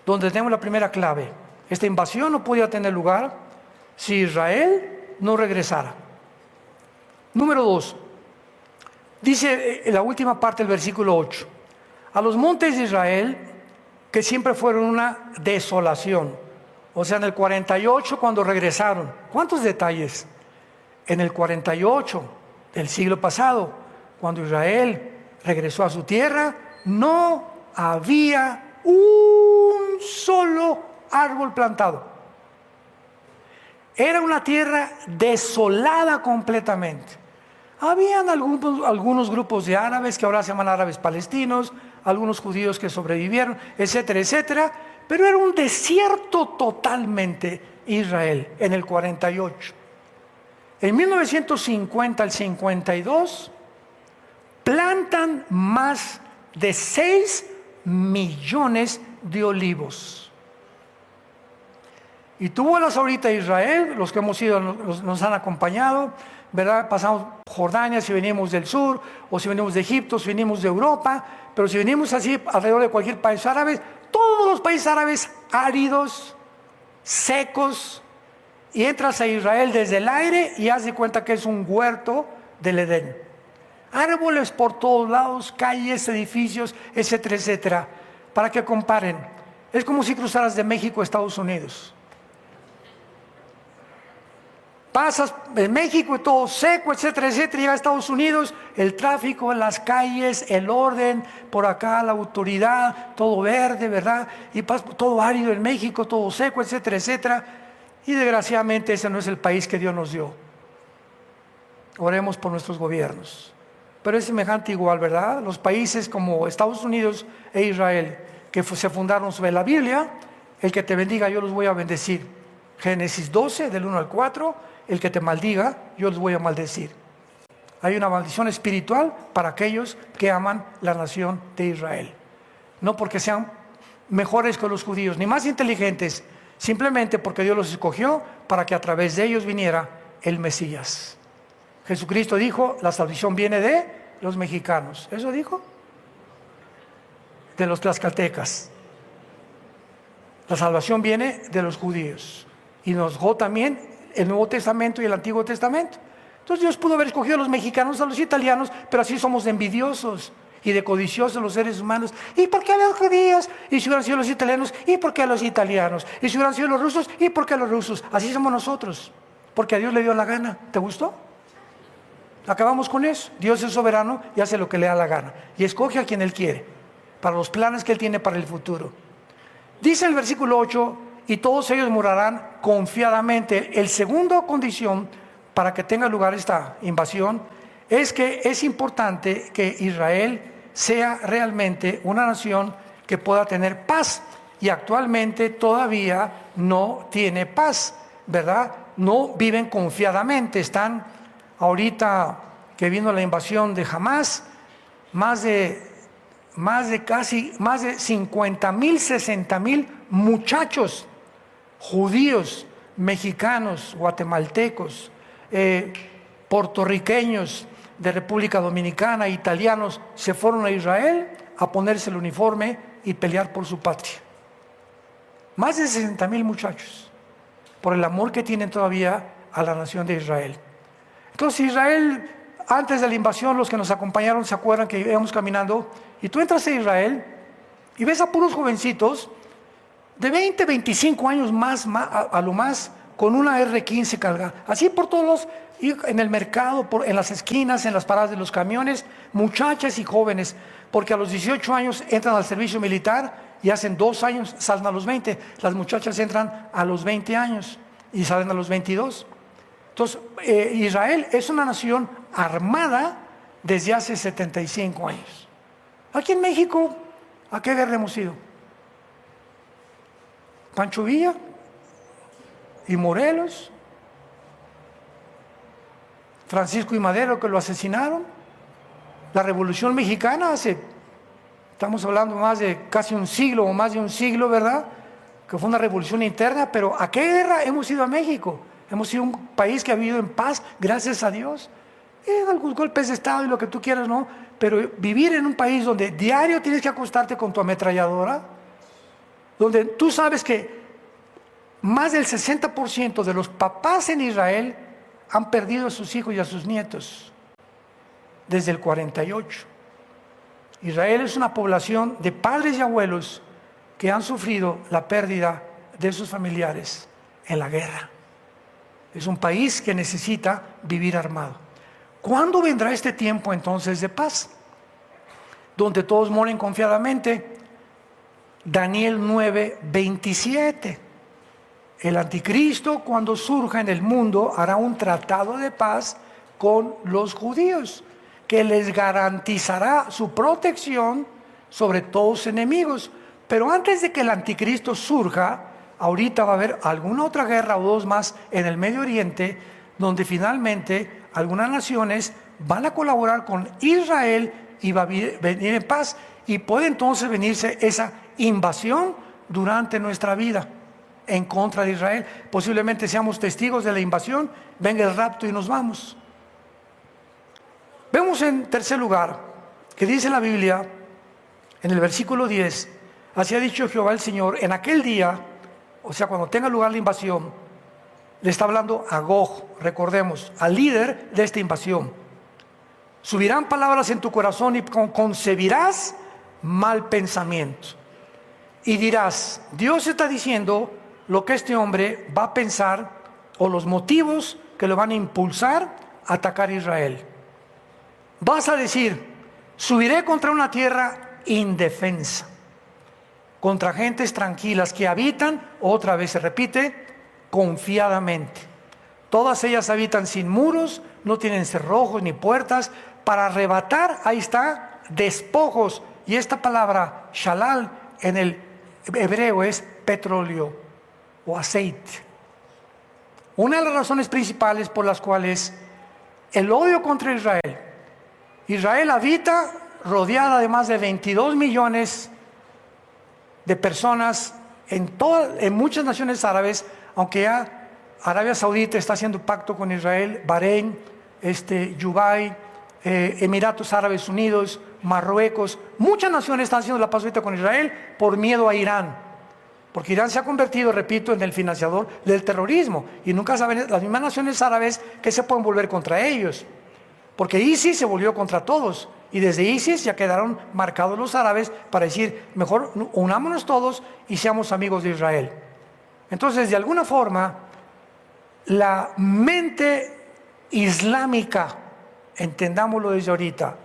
donde tenemos la primera clave. Esta invasión no podía tener lugar si Israel no regresara. Número 2, dice en la última parte del versículo 8, a los montes de Israel, que siempre fueron una desolación. O sea, en el 48 cuando regresaron, ¿cuántos detalles? En el 48 del siglo pasado, cuando Israel regresó a su tierra, no había un solo árbol plantado. Era una tierra desolada completamente. Habían algunos grupos de árabes que ahora se llaman árabes palestinos, algunos judíos que sobrevivieron, etcétera, etcétera, pero era un desierto totalmente Israel en el 48. En 1950 al 52 plantan más de 6 millones de olivos. Y tú vuelas ahorita a Israel, los que hemos ido nos han acompañado, ¿verdad? Pasamos Jordania si venimos del sur, o si venimos de Egipto, si venimos de Europa, pero si venimos así alrededor de cualquier país árabe, todos los países árabes áridos, secos, y entras a Israel desde el aire y haz de cuenta que es un huerto del Edén. Árboles por todos lados, calles, edificios, etcétera, etcétera. Para que comparen, es como si cruzaras de México a Estados Unidos. Pasas en México y todo seco, etcétera, etcétera, llega a Estados Unidos, el tráfico en las calles, el orden, por acá la autoridad, todo verde, ¿verdad? Y todo árido en México, todo seco, etcétera, etcétera. Y desgraciadamente ese no es el país que Dios nos dio. Oremos por nuestros gobiernos. Pero es semejante igual, ¿verdad? Los países como Estados Unidos e Israel, que se fundaron sobre la Biblia, el que te bendiga yo los voy a bendecir. Génesis 12, del 1 al 4, el que te maldiga, yo los voy a maldecir. Hay una maldición espiritual para aquellos que aman la nación de Israel. No porque sean mejores que los judíos, ni más inteligentes, simplemente porque Dios los escogió para que a través de ellos viniera el Mesías. Jesucristo dijo, la salvación viene de los mexicanos. ¿Eso dijo? De los tlaxcaltecas. La salvación viene de los judíos. Y nos dejó también el Nuevo Testamento y el Antiguo Testamento. Entonces Dios pudo haber escogido a los mexicanos, a los italianos, pero así somos de envidiosos y de codiciosos los seres humanos. ¿Y por qué a los judíos? ¿Y si hubieran sido los italianos? ¿Y por qué a los italianos? ¿Y si hubieran sido los rusos? ¿Y por qué a los rusos? Así somos nosotros, porque a Dios le dio la gana. ¿Te gustó? Acabamos con eso. Dios es soberano y hace lo que le da la gana. Y escoge a quien Él quiere, para los planes que Él tiene para el futuro. Dice el versículo 8, y todos ellos morarán confiadamente. El segundo condición para que tenga lugar esta invasión es que es importante que Israel sea realmente una nación que pueda tener paz. Y actualmente todavía no tiene paz, ¿verdad? No viven confiadamente. Están ahorita que vino la invasión de Hamás, más de 50,000, 60,000 muchachos judíos, mexicanos, guatemaltecos, puertorriqueños de República Dominicana, italianos, se fueron a Israel a ponerse el uniforme y pelear por su patria. Más de 60,000 muchachos, por el amor que tienen todavía a la nación de Israel. Entonces Israel, antes de la invasión, los que nos acompañaron se acuerdan que íbamos caminando, y tú entras a Israel y ves a puros jovencitos de 20, 25 años más a lo más, con una R15 cargada, así por todos los, en el mercado, en las esquinas, en las paradas de los camiones, muchachas y jóvenes, porque a los 18 años entran al servicio militar y hacen 2 años, salen a los 20. Las muchachas entran a los 20 años y salen a los 22. Entonces, Israel es una nación armada desde hace 75 años. Aquí en México, ¿a qué guerra hemos ido? Pancho Villa y Morelos, Francisco y Madero, que lo asesinaron, la Revolución Mexicana estamos hablando más de casi un siglo o más de un siglo, ¿verdad? Que fue una revolución interna, pero ¿a qué guerra hemos ido a México? Hemos sido un país que ha vivido en paz, gracias a Dios. Algunos golpes de Estado y lo que tú quieras, ¿no? Pero vivir en un país donde diario tienes que acostarte con tu ametralladora, donde tú sabes que más del 60% de los papás en Israel han perdido a sus hijos y a sus nietos desde el 48. Israel es una población de padres y abuelos que han sufrido la pérdida de sus familiares en la guerra. Es un país que necesita vivir armado. ¿Cuándo vendrá este tiempo entonces de paz? Donde todos moren confiadamente. Daniel 9:27. El anticristo, cuando surja en el mundo, hará un tratado de paz con los judíos, que les garantizará su protección sobre todos sus enemigos. Pero antes de que el anticristo surja, ahorita va a haber alguna otra guerra o dos más en el Medio Oriente, donde finalmente algunas naciones van a colaborar con Israel y va a venir en paz. Y puede entonces venirse esa invasión durante nuestra vida en contra de Israel. Posiblemente seamos testigos de la invasión, venga el rapto y nos vamos. Vemos en tercer lugar que dice la Biblia en el versículo 10, así ha dicho Jehová el Señor, en aquel día, o sea, cuando tenga lugar la invasión, le está hablando a Gog, recordemos, al líder de esta invasión. Subirán palabras en tu corazón y concebirás mal pensamiento. Y dirás, Dios está diciendo lo que este hombre va a pensar o los motivos que lo van a impulsar a atacar a Israel. Vas a decir, subiré contra una tierra indefensa, contra gentes tranquilas que habitan, otra vez se repite, confiadamente. Todas ellas habitan sin muros, no tienen cerrojos ni puertas, para arrebatar, ahí está, despojos. Y esta palabra, shalal, en el hebreo es petróleo o aceite. Una de las razones principales por las cuales el odio contra Israel habita rodeada de más de 22 millones de personas en muchas naciones árabes, aunque ya Arabia Saudita está haciendo pacto con Israel, Bahrein, Dubái, Emiratos Árabes Unidos, Marruecos, muchas naciones están haciendo la paz ahorita con Israel por miedo a Irán, porque Irán se ha convertido, repito, en el financiador del terrorismo, y nunca saben las mismas naciones árabes que se pueden volver contra ellos, porque ISIS se volvió contra todos, y desde ISIS ya quedaron marcados los árabes para decir, mejor unámonos todos y seamos amigos de Israel. Entonces, de alguna forma, la mente islámica, entendámoslo desde ahorita,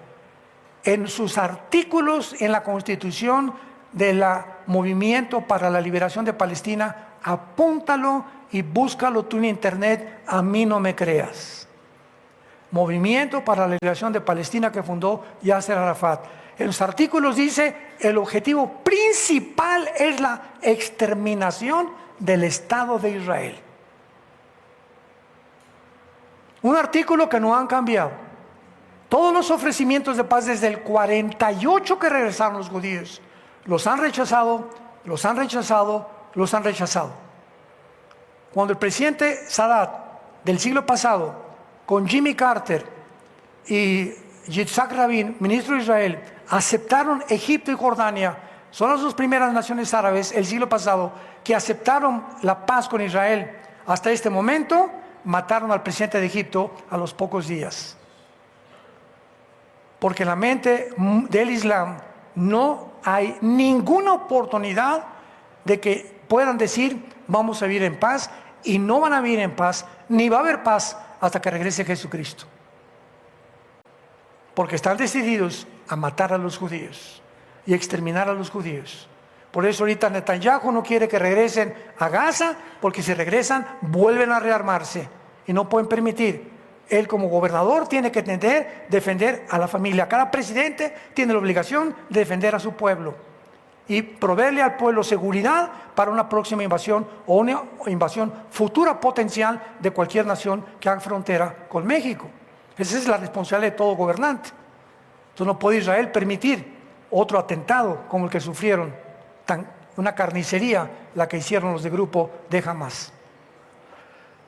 en sus artículos en la Constitución del Movimiento para la Liberación de Palestina, apúntalo y búscalo tú en internet, a mí no me creas. Movimiento para la Liberación de Palestina que fundó Yasser Arafat. En los artículos dice, el objetivo principal es la exterminación del Estado de Israel. Un artículo que no han cambiado. Todos los ofrecimientos de paz desde el 48 que regresaron los judíos, los han rechazado, los han rechazado, los han rechazado. Cuando el presidente Sadat del siglo pasado, con Jimmy Carter y Yitzhak Rabin, ministro de Israel, aceptaron Egipto y Jordania, son las dos primeras naciones árabes el siglo pasado que aceptaron la paz con Israel. Hasta este momento mataron al presidente de Egipto a los pocos días. Porque en la mente del Islam no hay ninguna oportunidad de que puedan decir vamos a vivir en paz, y no van a vivir en paz, ni va a haber paz hasta que regrese Jesucristo. Porque están decididos a matar a los judíos y exterminar a los judíos. Por eso ahorita Netanyahu no quiere que regresen a Gaza, porque si regresan vuelven a rearmarse y no pueden permitir. Él como gobernador tiene que defender a la familia. Cada presidente tiene la obligación de defender a su pueblo y proveerle al pueblo seguridad para una próxima invasión o una invasión futura potencial de cualquier nación que haga frontera con México. Esa es la responsabilidad de todo gobernante. Entonces no puede Israel permitir otro atentado como el que sufrieron, una carnicería la que hicieron los de grupo de Hamas.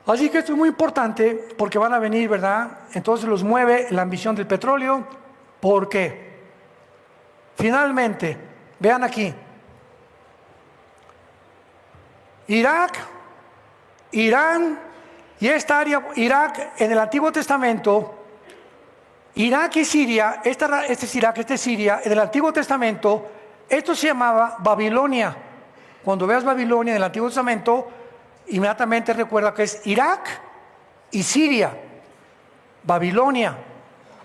Así que esto es muy importante porque van a venir, ¿verdad? Entonces los mueve la ambición del petróleo. ¿Por qué? Finalmente, vean aquí. Irak, Irán y esta área, Irak en el Antiguo Testamento, Irak y Siria, este es Irak, este es Siria, en el Antiguo Testamento, esto se llamaba Babilonia. Cuando veas Babilonia en el Antiguo Testamento, inmediatamente recuerda que es Irak y Siria, Babilonia,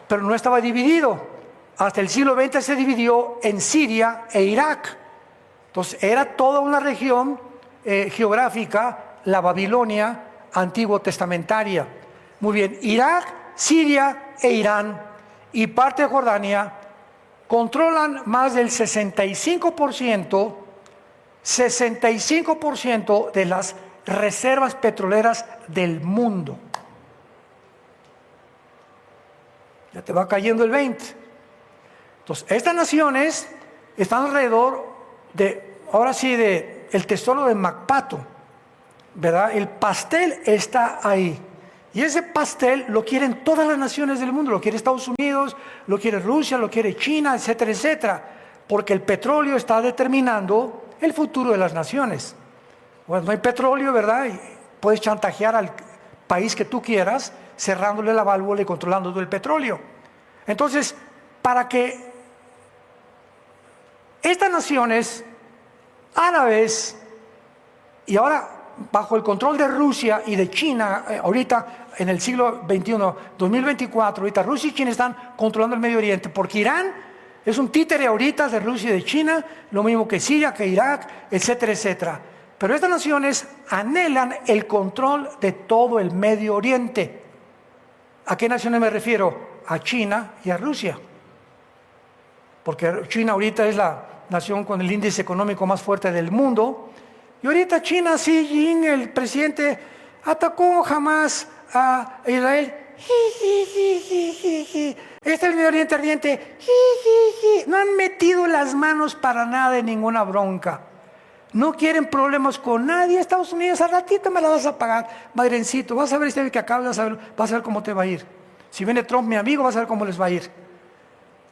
pero no estaba dividido. Hasta el siglo XX se dividió en Siria e Irak. Entonces era toda una región geográfica, la Babilonia antiguo testamentaria. Muy bien, Irak, Siria e Irán y parte de Jordania controlan más del 65% de las reservas petroleras del mundo. Ya te va cayendo el 20. Entonces, estas naciones están alrededor de, ahora sí, de el tesoro de Macpato, ¿verdad? El pastel está ahí. Y ese pastel lo quieren todas las naciones del mundo, lo quiere Estados Unidos, lo quiere Rusia, lo quiere China, etcétera, etcétera. Porque el petróleo está determinando el futuro de las naciones. Bueno, no hay petróleo, ¿verdad? Y puedes chantajear al país que tú quieras, cerrándole la válvula y controlando todo el petróleo. Entonces, para que estas naciones árabes, y ahora bajo el control de Rusia y de China, ahorita en el siglo XXI, 2024, ahorita Rusia y China están controlando el Medio Oriente, porque Irán es un títere ahorita de Rusia y de China, lo mismo que Siria, que Irak, etcétera, etcétera. Pero estas naciones anhelan el control de todo el Medio Oriente. ¿A qué naciones me refiero? A China y a Rusia. Porque China ahorita es la nación con el índice económico más fuerte del mundo. Y ahorita China, Xi Jinping, el presidente, atacó jamás a Israel. Este es el Medio Oriente ardiente. No han metido las manos para nada en ninguna bronca. No quieren problemas con nadie. Estados Unidos, al ratito me la vas a pagar, madrencito. Vas a ver este que acaba, vas a ver cómo te va a ir. Si viene Trump, mi amigo, vas a ver cómo les va a ir.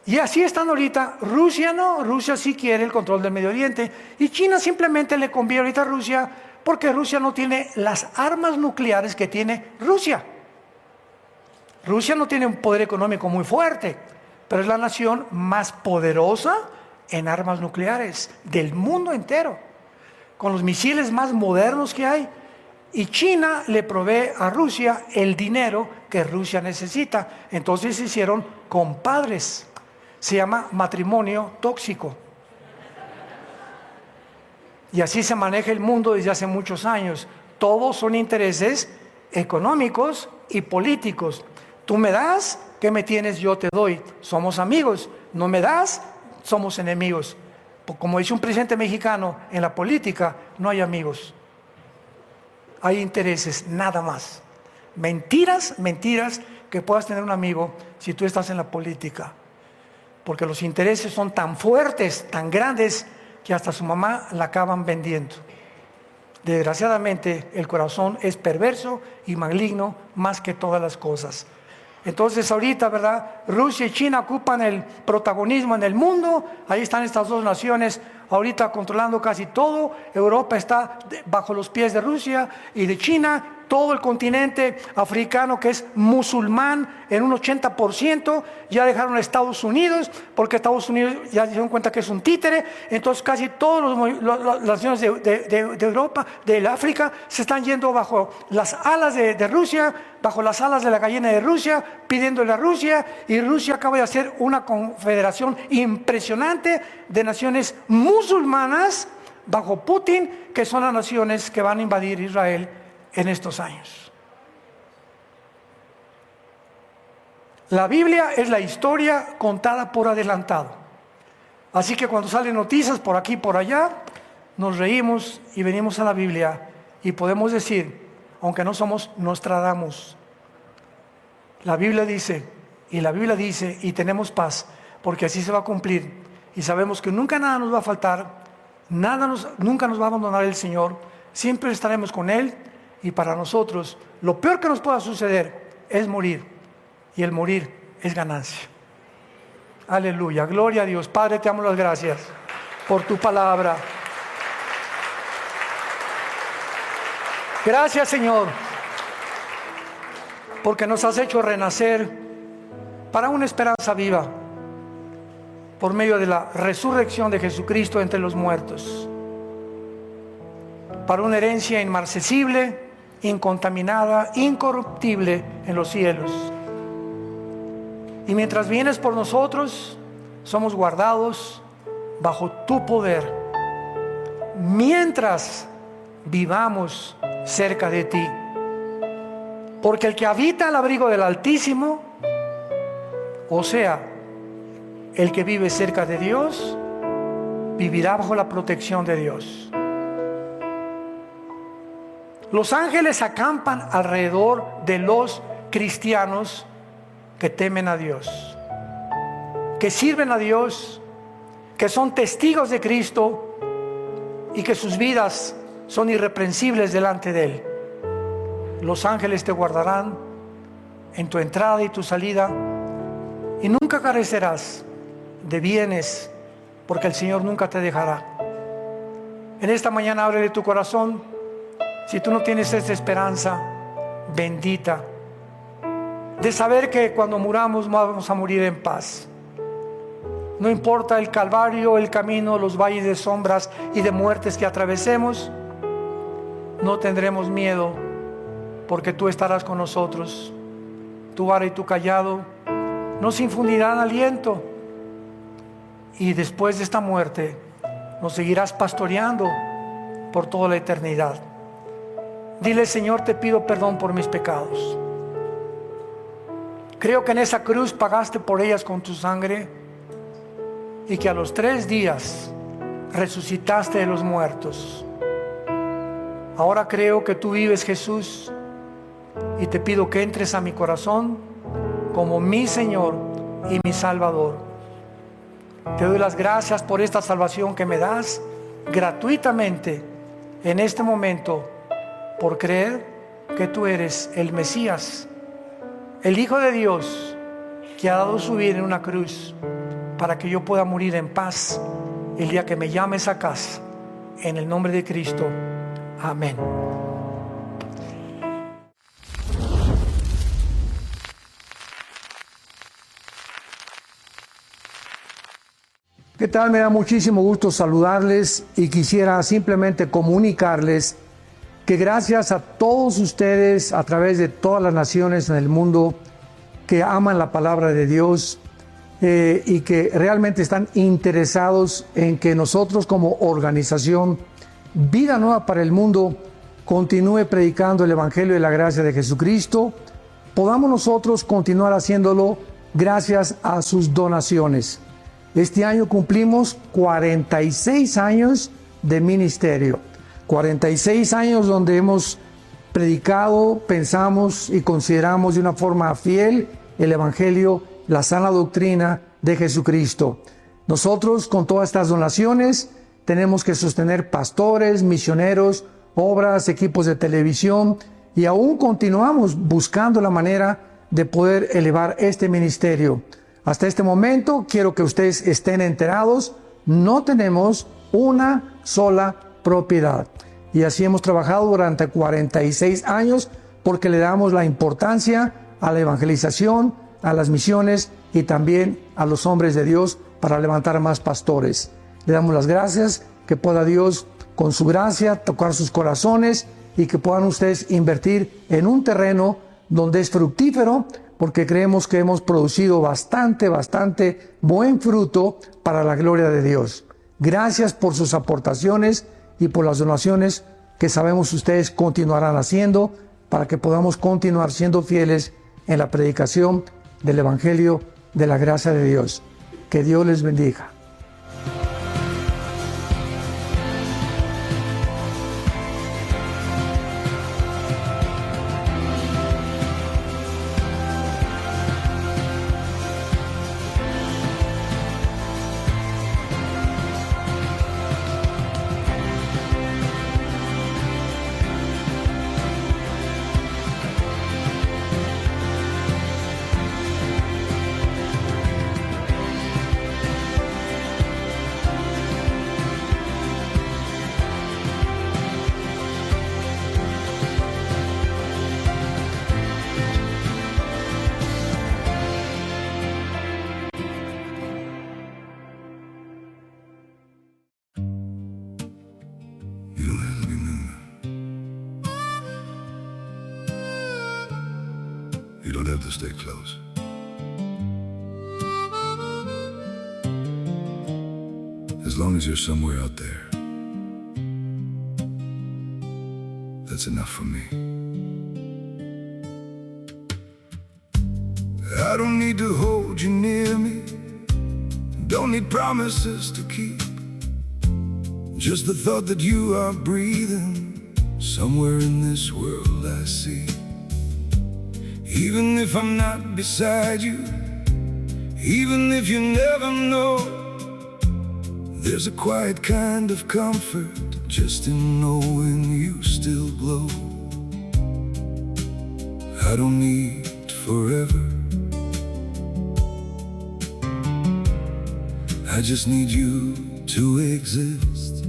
Y así están ahorita. Rusia no, Rusia sí quiere el control del Medio Oriente. Y China simplemente le conviene ahorita a Rusia porque Rusia no tiene las armas nucleares que tiene Rusia. Rusia no tiene un poder económico muy fuerte, pero es la nación más poderosa en armas nucleares del mundo entero, con los misiles más modernos que hay. Y China le provee a Rusia el dinero que Rusia necesita. Entonces se hicieron compadres. Se llama matrimonio tóxico. Y así se maneja el mundo desde hace muchos años. Todos son intereses económicos y políticos. Tú me das, ¿qué me tienes? Yo te doy. Somos amigos. No me das, somos enemigos. Como dice un presidente mexicano, en la política no hay amigos. Hay intereses, nada más. Mentiras que puedas tener un amigo si tú estás en la política. Porque los intereses son tan fuertes, tan grandes, que hasta su mamá la acaban vendiendo. Desgraciadamente, el corazón es perverso y maligno más que todas las cosas. Entonces ahorita, ¿verdad? Rusia y China ocupan el protagonismo en el mundo. Ahí están estas dos naciones ahorita controlando casi todo. Europa está bajo los pies de Rusia y de China. Todo el continente africano, que es musulmán en un 80%, ya dejaron a Estados Unidos, porque Estados Unidos ya se dieron cuenta que es un títere. Entonces casi todas las naciones de Europa, de África, se están yendo bajo las alas de Rusia, bajo las alas de la gallina de Rusia, pidiéndole a Rusia. Y Rusia acaba de hacer una confederación impresionante de naciones musulmanas bajo Putin, que son las naciones que van a invadir Israel en estos años. La Biblia es la historia contada por adelantado. Así que cuando salen noticias por aquí y por allá, nos reímos y venimos a la Biblia y podemos decir, aunque no somos Nostradamus, la Biblia dice, y tenemos paz, porque así se va a cumplir. Y sabemos que nunca nada nos va a faltar, nunca nos va a abandonar el Señor, siempre estaremos con Él. Y para nosotros, lo peor que nos pueda suceder es morir. Y el morir es ganancia. Aleluya, gloria a Dios. Padre, te damos las gracias por tu palabra. Gracias, Señor, porque nos has hecho renacer para una esperanza viva por medio de la resurrección de Jesucristo entre los muertos, para una herencia inmarcesible, incontaminada, incorruptible en los cielos. Y mientras vienes por nosotros, somos guardados bajo tu poder, mientras vivamos cerca de ti. Porque el que habita al abrigo del Altísimo, o sea, el que vive cerca de Dios, vivirá bajo la protección de Dios. Los ángeles acampan alrededor de los cristianos que temen a Dios, que sirven a Dios, que son testigos de Cristo y que sus vidas son irreprensibles delante de Él. Los ángeles te guardarán en tu entrada y tu salida y nunca carecerás de bienes, porque el Señor nunca te dejará. En esta mañana ábrele tu corazón. Si tú no tienes esta esperanza bendita de saber que cuando muramos vamos a morir en paz, no importa el calvario, el camino, los valles de sombras y de muertes que atravesemos, no tendremos miedo, porque tú estarás con nosotros. Tu vara y tu callado nos infundirán aliento, y después de esta muerte nos seguirás pastoreando por toda la eternidad. Dile: Señor, te pido perdón por mis pecados. Creo que en esa cruz pagaste por ellas con tu sangre, y que a los 3 días resucitaste de los muertos. Ahora creo que tú vives, Jesús, y te pido que entres a mi corazón como mi Señor y mi Salvador. Te doy las gracias por esta salvación que me das gratuitamente en este momento, por creer que tú eres el Mesías, el Hijo de Dios, que ha dado su vida en una cruz para que yo pueda morir en paz el día que me llames a casa. En el nombre de Cristo, amén. ¿Qué tal? Me da muchísimo gusto saludarles y quisiera simplemente comunicarles que gracias a todos ustedes a través de todas las naciones en el mundo que aman la palabra de Dios y que realmente están interesados en que nosotros como organización Vida Nueva para el Mundo continúe predicando el Evangelio de la gracia de Jesucristo, podamos nosotros continuar haciéndolo gracias a sus donaciones. Este año cumplimos 46 años de ministerio, 46 años donde hemos predicado, pensamos y consideramos de una forma fiel el Evangelio, la sana doctrina de Jesucristo. Nosotros con todas estas donaciones tenemos que sostener pastores, misioneros, obras, equipos de televisión y aún continuamos buscando la manera de poder elevar este ministerio. Hasta este momento quiero que ustedes estén enterados, no tenemos una sola propiedad. Y así hemos trabajado durante 46 años porque le damos la importancia a la evangelización, a las misiones y también a los hombres de Dios para levantar más pastores. Le damos las gracias, que pueda Dios con su gracia tocar sus corazones y que puedan ustedes invertir en un terreno donde es fructífero, porque creemos que hemos producido bastante buen fruto para la gloria de Dios. Gracias por sus aportaciones y por las donaciones que sabemos ustedes continuarán haciendo para que podamos continuar siendo fieles en la predicación del Evangelio de la gracia de Dios. Que Dios les bendiga. You don't have to stay close. As long as you're somewhere out there, that's enough for me. I don't need to hold you near me, don't need promises to keep. Just the thought that you are breathing somewhere in this world I see. Even if I'm not beside you, even if you never know, there's a quiet kind of comfort just in knowing you still glow. I don't need forever, I just need you to exist.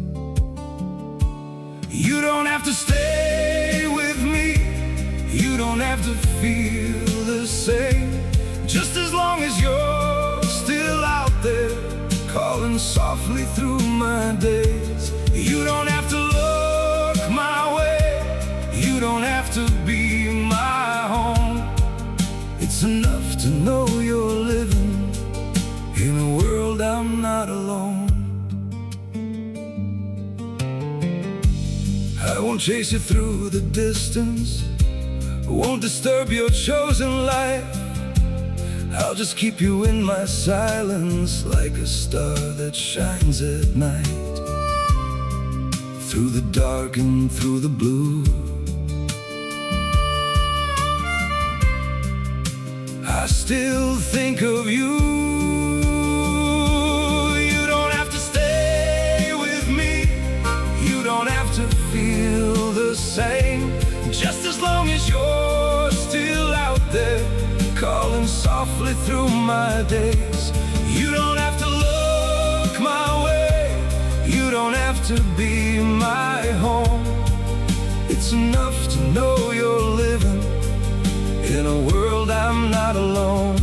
You don't have to stay with me, you don't have to feel the same. Just as long as you're still out there, calling softly through my days. You don't have to look my way, you don't have to be my home. It's enough to know you're living in a world I'm not alone. I won't chase you through the distance, won't disturb your chosen life. I'll just keep you in my silence, like a star that shines at night. Through the dark and through the blue, I still think of you. You don't have to stay with me, you don't have to feel the same. Just as long as you're still out there, calling softly through my days. You don't have to look my way, you don't have to be my home. It's enough to know you're living in a world I'm not alone.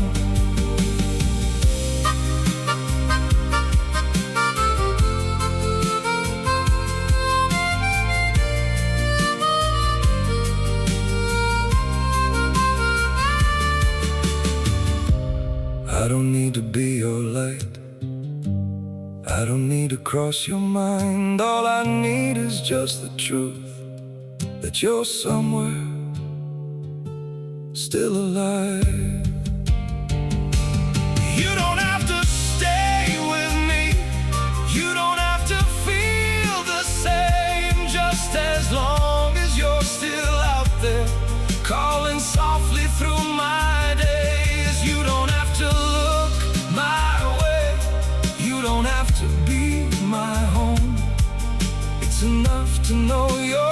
I don't need to be your light, I don't need to cross your mind. All I need is just the truth that you're somewhere still alive. You don't have to stay with me. You don't have to feel the same. Just as long as you're still out there, calling softly through my days. You don't have to look my way. You don't have to be my home. It's enough to know you're